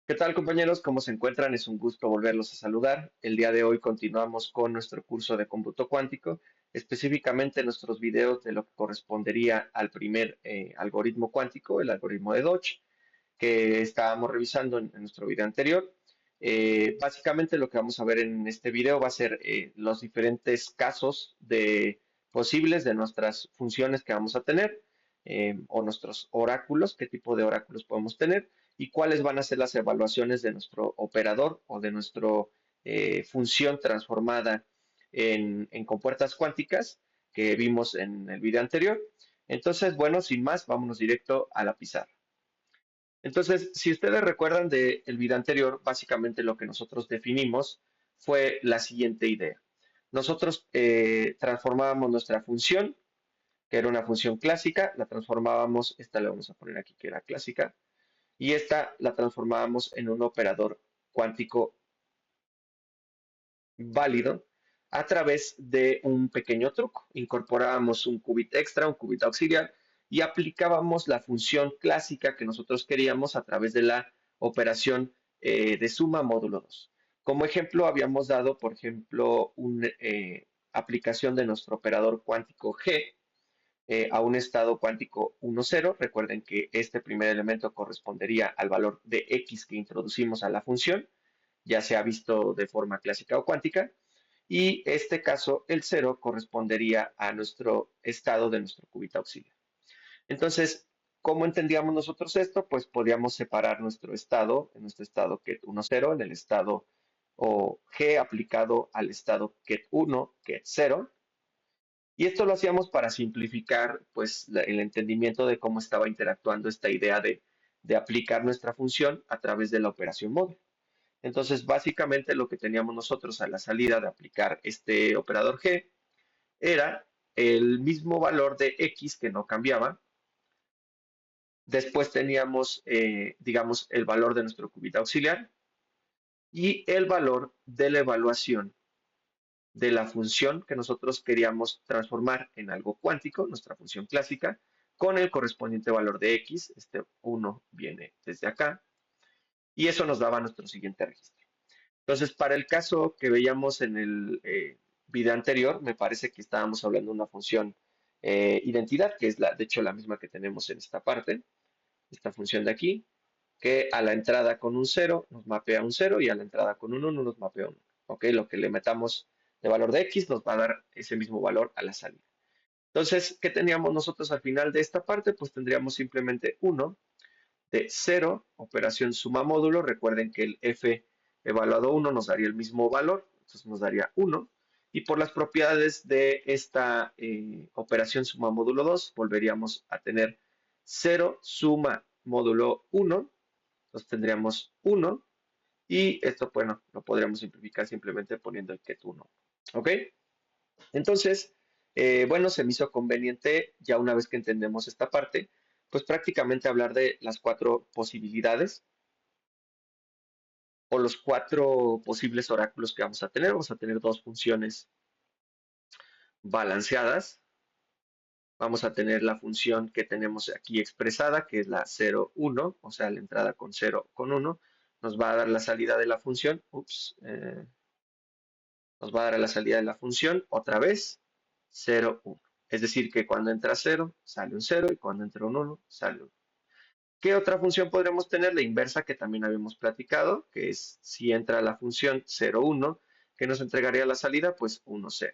¿Qué tal, compañeros? ¿Cómo se encuentran? Es un gusto volverlos a saludar. El día de hoy continuamos con nuestro curso de cómputo cuántico, específicamente nuestros videos de lo que correspondería al primer algoritmo cuántico, el algoritmo de Dodge, que estábamos revisando en nuestro video anterior. Básicamente lo que vamos a ver en este video va a ser los diferentes casos de posibles de nuestras funciones que vamos a tener o nuestros oráculos, qué tipo de oráculos podemos tener y cuáles van a ser las evaluaciones de nuestro operador o de nuestra función transformada en compuertas cuánticas que vimos en el video anterior. Entonces, bueno, sin más, vámonos directo a la pizarra. Entonces, si ustedes recuerdan del video anterior, básicamente lo que nosotros definimos fue la siguiente idea. Nosotros transformábamos nuestra función, que era una función clásica, la transformábamos, esta le vamos a poner aquí que era clásica, y esta la transformábamos en un operador cuántico válido a través de un pequeño truco. Incorporábamos un qubit extra, un qubit auxiliar, y aplicábamos la función clásica que nosotros queríamos a través de la operación de suma módulo 2. Como ejemplo, habíamos dado, por ejemplo, una aplicación de nuestro operador cuántico G a un estado cuántico 1,0. Recuerden que este primer elemento correspondería al valor de x que introducimos a la función, ya sea visto de forma clásica o cuántica, y este caso, el 0, correspondería a nuestro estado de nuestro qubit auxiliar. Entonces, ¿cómo entendíamos nosotros esto? Pues podíamos separar nuestro estado, en nuestro estado ket 1,0, en el estado o G aplicado al estado ket 1, ket 0, y esto lo hacíamos para simplificar pues, el entendimiento de cómo estaba interactuando esta idea de aplicar nuestra función a través de la operación módulo. Entonces, básicamente lo que teníamos nosotros a la salida de aplicar este operador G era el mismo valor de X que no cambiaba. Después teníamos, digamos, el valor de nuestro qubit auxiliar y el valor de la evaluación de la función que nosotros queríamos transformar en algo cuántico, nuestra función clásica, con el correspondiente valor de X. Este 1 viene desde acá y eso nos daba nuestro siguiente registro. Entonces, para el caso que veíamos en el video anterior, me parece que estábamos hablando de una función identidad, que es de hecho la misma que tenemos en esta parte, esta función de aquí, que a la entrada con un 0 nos mapea un 0 y a la entrada con un 1 nos mapea un 1. ¿Ok? Lo que le metamos de valor de x nos va a dar ese mismo valor a la salida. Entonces, ¿qué teníamos nosotros al final de esta parte? Pues tendríamos simplemente 1 de 0, operación suma módulo. Recuerden que el f evaluado 1 nos daría el mismo valor, entonces nos daría 1. Y por las propiedades de esta operación suma módulo 2, volveríamos a tener 0 suma módulo 1, entonces tendríamos 1. Y esto, bueno, lo podríamos simplificar simplemente poniendo el ket 1. ¿Ok? Entonces, bueno, se me hizo conveniente, ya una vez que entendemos esta parte, pues prácticamente hablar de las cuatro posibilidades o los cuatro posibles oráculos que vamos a tener. Vamos a tener dos funciones balanceadas. Vamos a tener la función que tenemos aquí expresada, que es la 0, 1, o sea, la entrada con 0 con 1. Nos va a dar la salida de la función. Nos va a dar a la salida de la función otra vez 0, 1. Es decir, que cuando entra 0 sale un 0 y cuando entra un 1 sale un 1. ¿Qué otra función podremos tener? La inversa que también habíamos platicado, que es si entra la función 0, 1, que nos entregaría la salida, pues 1, 0.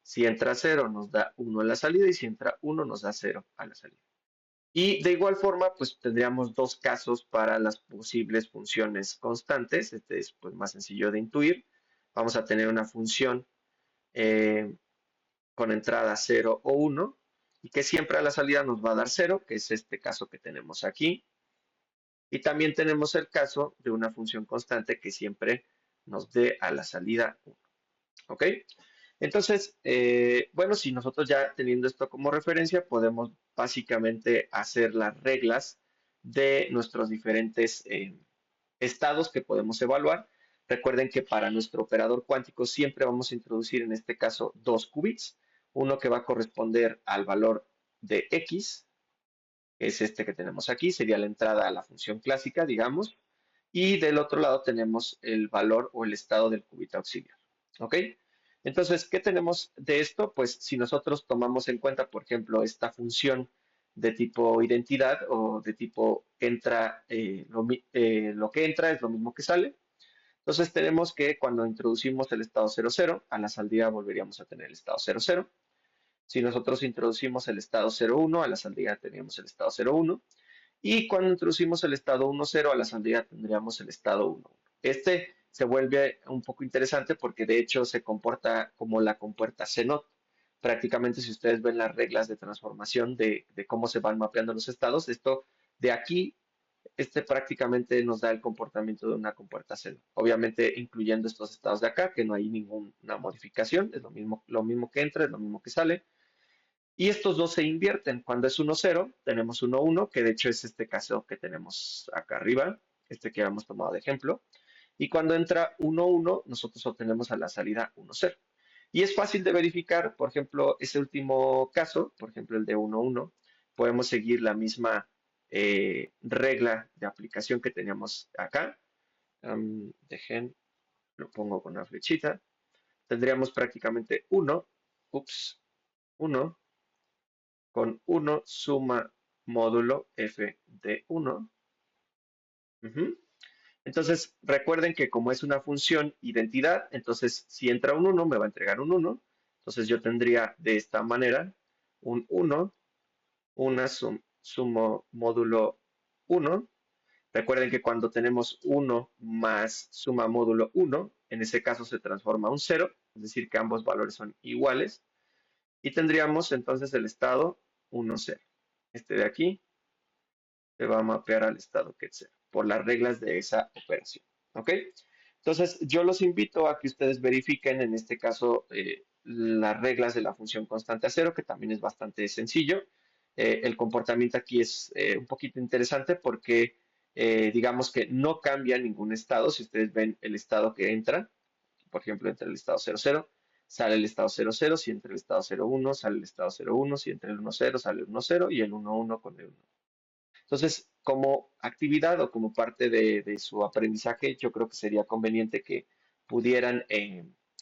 Si entra 0 nos da 1 a la salida y si entra 1 nos da 0 a la salida. Y de igual forma, pues tendríamos dos casos para las posibles funciones constantes. Este es pues, más sencillo de intuir. Vamos a tener una función eh, con entrada 0 o 1 y que siempre a la salida nos va a dar 0, que es este caso que tenemos aquí. Y también tenemos el caso de una función constante que siempre nos dé a la salida 1. ¿Ok? Entonces, bueno, si nosotros ya teniendo esto como referencia, podemos básicamente hacer las reglas de nuestros diferentes estados que podemos evaluar. Recuerden que para nuestro operador cuántico siempre vamos a introducir en este caso dos qubits, uno que va a corresponder al valor de x, que es este que tenemos aquí, sería la entrada a la función clásica, digamos, y del otro lado tenemos el valor o el estado del qubit auxiliar. ¿Ok? Entonces, ¿qué tenemos de esto? Pues si nosotros tomamos en cuenta, por ejemplo, esta función de tipo identidad o de tipo entra, lo que entra es lo mismo que sale. Entonces tenemos que cuando introducimos el estado 00, a la salida volveríamos a tener el estado 00. Si nosotros introducimos el estado 01, a la salida tendríamos el estado 01. Y cuando introducimos el estado 1,0 a la salida tendríamos el estado 1,1. Este se vuelve un poco interesante porque de hecho se comporta como la compuerta CNOT. Prácticamente si ustedes ven las reglas de transformación de cómo se van mapeando los estados, esto de aquí, este prácticamente nos da el comportamiento de una compuerta CNOT. Obviamente incluyendo estos estados de acá, que no hay ninguna modificación, es lo mismo que entra, es lo mismo que sale. Y estos dos se invierten. Cuando es 1,0, tenemos 1,1, que de hecho es este caso que tenemos acá arriba, este que habíamos tomado de ejemplo. Y cuando entra 1,1, nosotros obtenemos a la salida 1,0. Y es fácil de verificar, por ejemplo, ese último caso, por ejemplo, el de 1,1, podemos seguir la misma regla de aplicación que teníamos acá. Dejen, lo pongo con una flechita. Tendríamos prácticamente 1, ups, 1 con 1 suma módulo f de 1. Ujú. Entonces, recuerden que como es una función identidad, entonces si entra un 1 me va a entregar un 1. Entonces yo tendría de esta manera un 1, una sumo módulo 1. Recuerden que cuando tenemos 1 más suma módulo 1, en ese caso se transforma a un 0, es decir, que ambos valores son iguales. Y tendríamos entonces el estado 1, 0. Este de aquí se va a mapear al estado que sea, por las reglas de esa operación. ¿Ok? Entonces, yo los invito a que ustedes verifiquen, en este caso, las reglas de la función constante a cero, que también es bastante sencillo. El comportamiento aquí es un poquito interesante porque, digamos que no cambia ningún estado. Si ustedes ven el estado que entra, por ejemplo, entra el estado 00, sale el estado 00, si entra el estado 01, sale el estado 01, si entra el 10, sale el 10 y el 11 con el 1. Entonces, como actividad o como parte de su aprendizaje, yo creo que sería conveniente que pudieran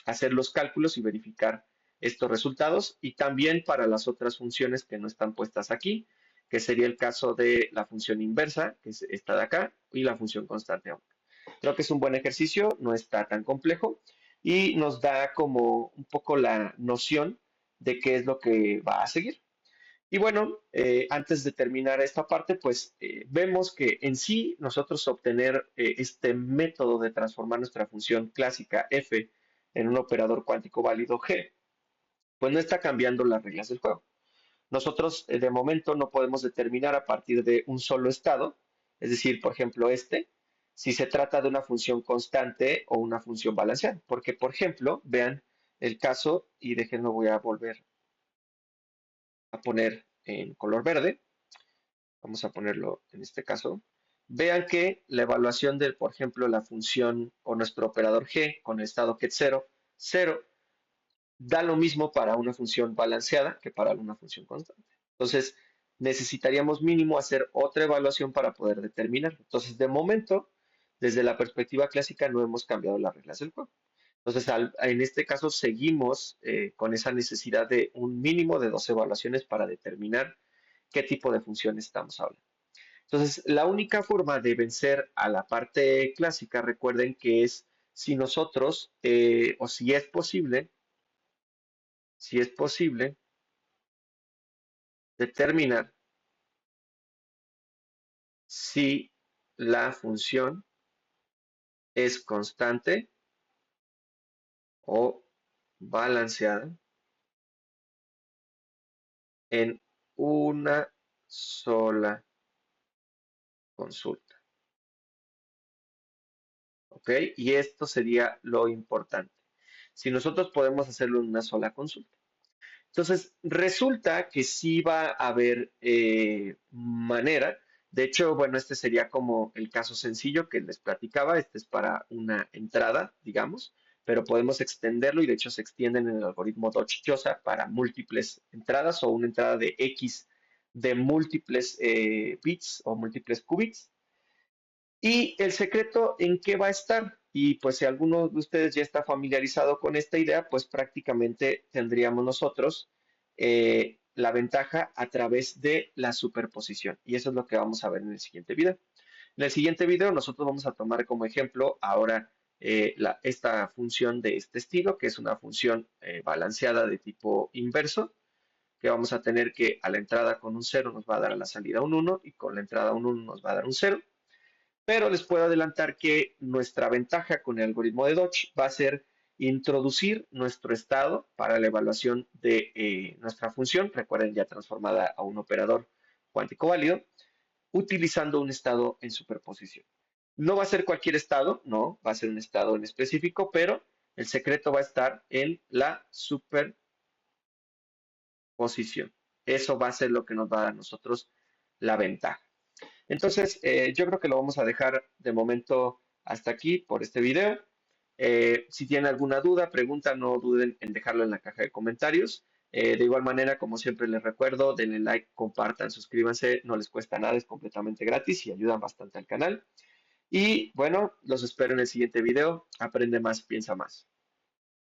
hacer los cálculos y verificar estos resultados y también para las otras funciones que no están puestas aquí, que sería el caso de la función inversa, que es esta de acá, y la función constante. Creo que es un buen ejercicio, no está tan complejo y nos da como un poco la noción de qué es lo que va a seguir. Y bueno, antes de terminar esta parte, pues vemos que en sí nosotros obtener este método de transformar nuestra función clásica f en un operador cuántico válido g, pues no está cambiando las reglas del juego. Nosotros de momento no podemos determinar a partir de un solo estado, es decir, por ejemplo, si se trata de una función constante o una función balanceada. Porque, por ejemplo, vean el caso, y déjenlo, voy a volver a poner en color verde. Vamos a ponerlo en este caso. Vean que la evaluación de, por ejemplo, la función o nuestro operador g con el estado que es 0, 0, da lo mismo para una función balanceada que para una función constante. Entonces, necesitaríamos mínimo hacer otra evaluación para poder determinar. Entonces, de momento, desde la perspectiva clásica, no hemos cambiado las reglas del juego. Entonces, en este caso, seguimos con esa necesidad de un mínimo de 2 evaluaciones para determinar qué tipo de función estamos hablando. Entonces, la única forma de vencer a la parte clásica, recuerden que es si nosotros, o si es posible, determinar si la función es constante o balanceada en una sola consulta. ¿Ok? Y esto sería lo importante. Si nosotros podemos hacerlo en una sola consulta. Entonces, resulta que sí va a haber manera. De hecho, bueno, este sería como el caso sencillo que les platicaba. Este es para una entrada, digamos, pero podemos extenderlo y de hecho se extienden en el algoritmo Dodge-Josa para múltiples entradas o una entrada de X de múltiples bits o múltiples qubits. ¿Y el secreto en qué va a estar? Y pues si alguno de ustedes ya está familiarizado con esta idea, pues prácticamente tendríamos nosotros la ventaja a través de la superposición. Y eso es lo que vamos a ver en el siguiente video. En el siguiente video nosotros vamos a tomar como ejemplo ahora esta función de este estilo, que es una función balanceada de tipo inverso, que vamos a tener que a la entrada con un cero nos va a dar a la salida un uno y con la entrada un uno nos va a dar un cero. Pero les puedo adelantar que nuestra ventaja con el algoritmo de Dodge va a ser introducir nuestro estado para la evaluación de nuestra función, recuerden ya transformada a un operador cuántico válido, utilizando un estado en superposición. No va a ser cualquier estado, no, va a ser un estado en específico, pero el secreto va a estar en la superposición. Eso va a ser lo que nos va a dar a nosotros la ventaja. Entonces, yo creo que lo vamos a dejar de momento hasta aquí por este video. Si tienen alguna duda, pregunta, no duden en dejarlo en la caja de comentarios. De igual manera, como siempre les recuerdo, denle like, compartan, suscríbanse, no les cuesta nada, es completamente gratis y ayudan bastante al canal. Y bueno, los espero en el siguiente video. Aprende más, piensa más.